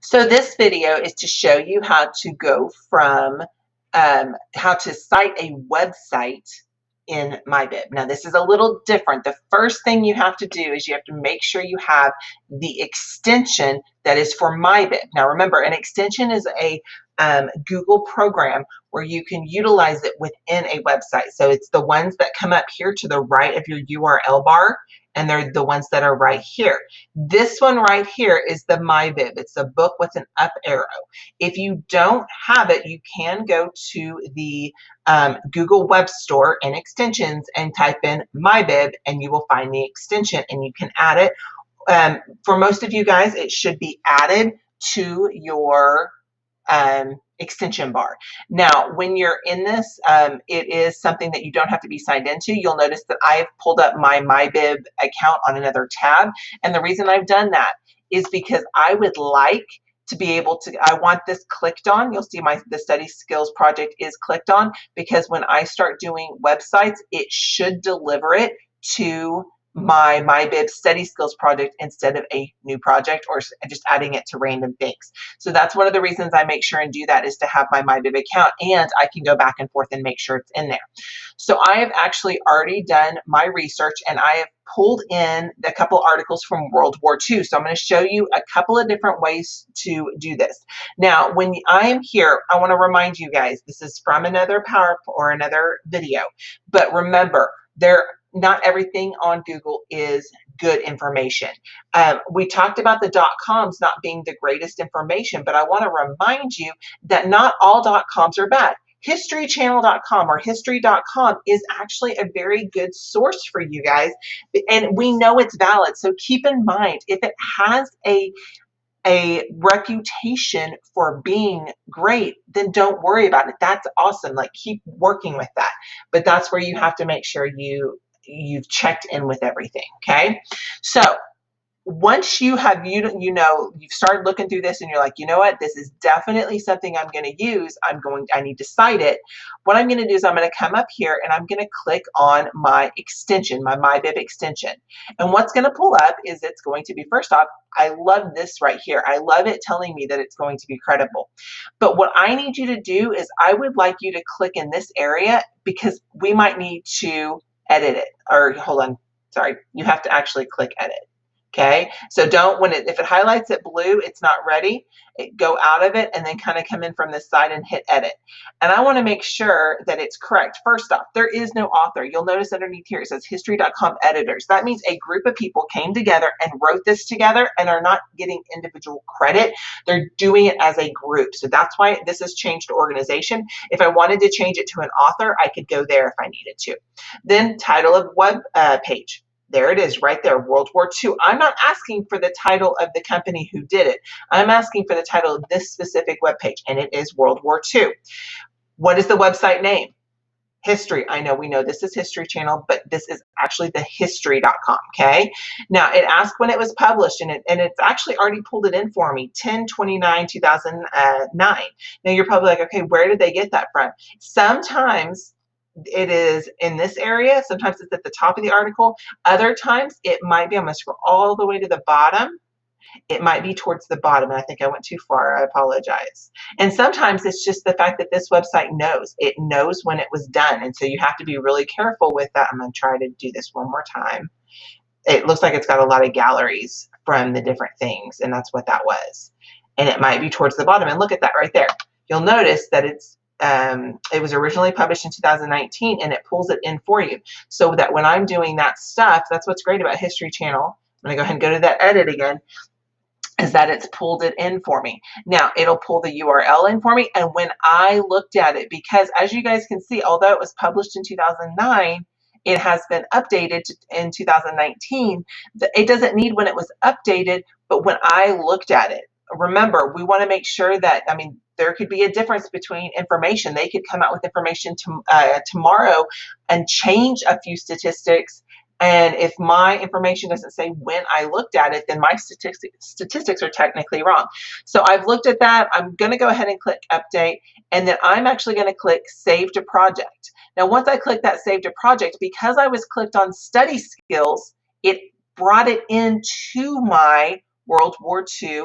So this video is to show you how to go from how to cite a website in MyBib. Now this is a little different. The first thing you have to do is you have to make sure you have the extension that is for MyBib. Now remember, an extension is a Google program where you can utilize it within a website. So it's the ones that come up here to the right of your URL bar, and they're the ones that are right here. This one right here is the MyBib. It's a book with an up arrow. If you don't have it, you can go to the Google Web Store and extensions and type in MyBib, and you will find the extension and you can add it. For most of you guys, it should be added to your extension bar. Now, when you're in this, it is something that you don't have to be signed into. You'll notice that I've pulled up my MyBib account on another tab. And the reason I've done that is because I would like to be able to, I want this clicked on. You'll see the study skills project is clicked on, because when I start doing websites, it should deliver it to my MyBib study skills project instead of a new project or just adding it to random things. So that's one of the reasons I make sure and do that, is to have my MyBib account, and I can go back and forth and make sure it's in there. So I have actually already done my research, and I have pulled in a couple articles from World War II. So I'm going to show you a couple of different ways to do this. Now, when I am here, I want to remind you guys, this is from another PowerPoint or another video, but remember, not everything on Google is good information. We talked about the .coms not being the greatest information, but I want to remind you that not all .coms are bad. Historychannel.com or history.com is actually a very good source for you guys, and we know it's valid. So keep in mind, if it has a reputation for being great, then don't worry about it. That's awesome. Like, keep working with that. But that's where you have to make sure you've checked in with everything. Okay. So once you have, you've started looking through this and you're like, you know what, this is definitely something I'm going to use. I need to cite it. What I'm going to do is I'm going to come up here and I'm going to click on my extension, my MyBib extension. And what's going to pull up is, it's going to be, first off, I love this right here. I love it telling me that it's going to be credible. But what I need you to do is, I would like you to click in this area, because we might need to edit it. Or hold on, sorry, you have to actually click edit. Okay, so if it highlights it blue, it's not ready. Go out of it and then kind of come in from this side and hit edit. And I want to make sure that it's correct. First off, there is no author. You'll notice underneath here it says history.com editors. That means a group of people came together and wrote this together and are not getting individual credit. They're doing it as a group. So that's why this has changed to organization. If I wanted to change it to an author, I could go there if I needed to. Then title of web page. There it is right there, World War II. I'm not asking for the title of the company who did it. I'm asking for the title of this specific web page, and it is World War II. What is the website name? History. I know, we know this is History Channel, but this is actually the history.com. Okay. Now it asked when it was published, and it's actually already pulled it in for me, 10/29/2009. Now you're probably like, okay, where did they get that from? Sometimes it is in this area. Sometimes it's at the top of the article. Other times it might be, I'm going to scroll all the way to the bottom. It might be towards the bottom, and I think I went too far. I apologize. And sometimes it's just the fact that this website knows. It knows when it was done, and so you have to be really careful with that. I'm going to try to do this one more time. It looks like it's got a lot of galleries from the different things, and that's what that was. And it might be towards the bottom, and look at that right there. You'll notice that it was originally published in 2019, and it pulls it in for you, so that when I'm doing that stuff, that's what's great about History Channel. I'm going to go ahead and go to that edit again, is that it's pulled it in for me. Now it'll pull the URL in for me, and when I looked at it, because as you guys can see, although it was published in 2009, it has been updated in 2019. It doesn't need when it was updated, but when I looked at it, remember, we want to make sure that, there could be a difference between information. They could come out with information tomorrow and change a few statistics. And if my information doesn't say when I looked at it, then my statistics are technically wrong. So I've looked at that. I'm going to go ahead and click update. And then I'm actually going to click save to project. Now, once I click that save to project, because I was clicked on study skills, it brought it into my World War II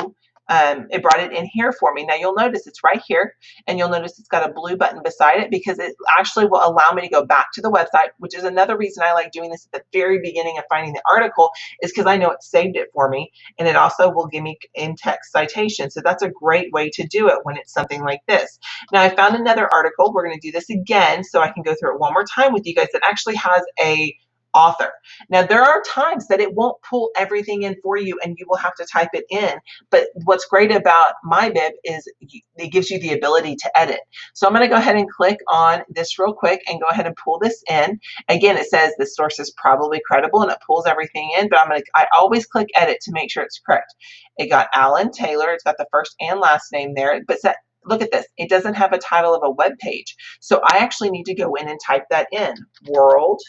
it brought it in here for me. Now you'll notice it's right here, and you'll notice it's got a blue button beside it because it actually will allow me to go back to the website, which is another reason I like doing this at the very beginning of finding the article, is because I know it saved it for me, and it also will give me in-text citation. So that's a great way to do it when it's something like this. Now I found another article. We're going to do this again so I can go through it one more time with you guys that actually has a author. Now there are times that it won't pull everything in for you and you will have to type it in, but what's great about MyBib is it gives you the ability to edit. So I'm going to go ahead and click on this real quick and go ahead and pull this in. Again, it says the source is probably credible and it pulls everything in, but I always click edit to make sure it's correct. It got Alan Taylor, it's got the first and last name there, but look at this, it doesn't have a title of a web page. So I actually need to go in and type that in, World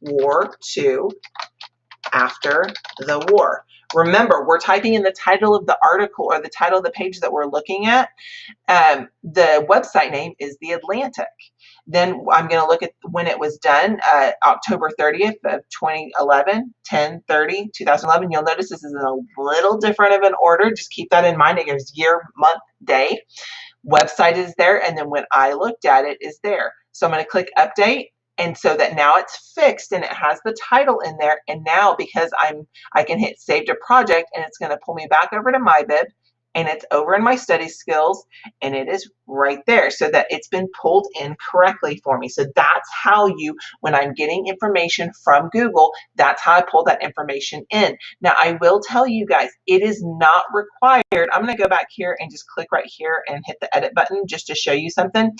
War II after the war. Remember, we're typing in the title of the article or the title of the page that we're looking at. The website name is The Atlantic. Then I'm going to look at when it was done, October 30th of 2011, 10/30/2011. You'll notice this is in a little different of an order. Just keep that in mind. It gives year, month, day. Website is there, and then when I looked at it is there. So I'm going to click update. And so that now it's fixed and it has the title in there. And now because I can hit save to project and it's going to pull me back over to MyBib and it's over in my study skills and it is right there so that it's been pulled in correctly for me. So that's how when I'm getting information from Google, that's how I pull that information in. Now I will tell you guys, it is not required. I'm going to go back here and just click right here and hit the edit button just to show you something.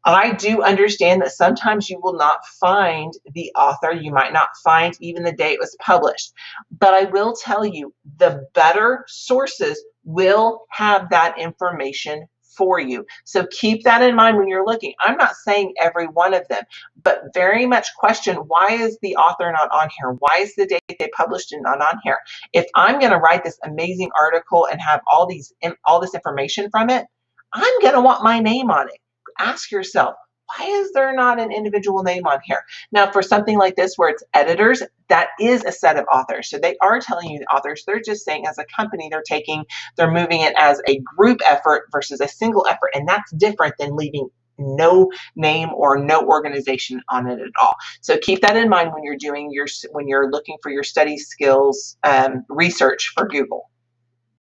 I do understand that sometimes you will not find the author. You might not find even the day it was published. But I will tell you, the better sources will have that information for you. So keep that in mind when you're looking. I'm not saying every one of them, but very much question, why is the author not on here? Why is the date they published it not on here? If I'm going to write this amazing article and have all this information from it, I'm going to want my name on it. Ask yourself, why is there not an individual name on here? Now, for something like this where it's editors, that is a set of authors. So they are telling you the authors. They're just saying as a company, they're moving it as a group effort versus a single effort. And that's different than leaving no name or no organization on it at all. So keep that in mind when you're looking for your study skills research for Google.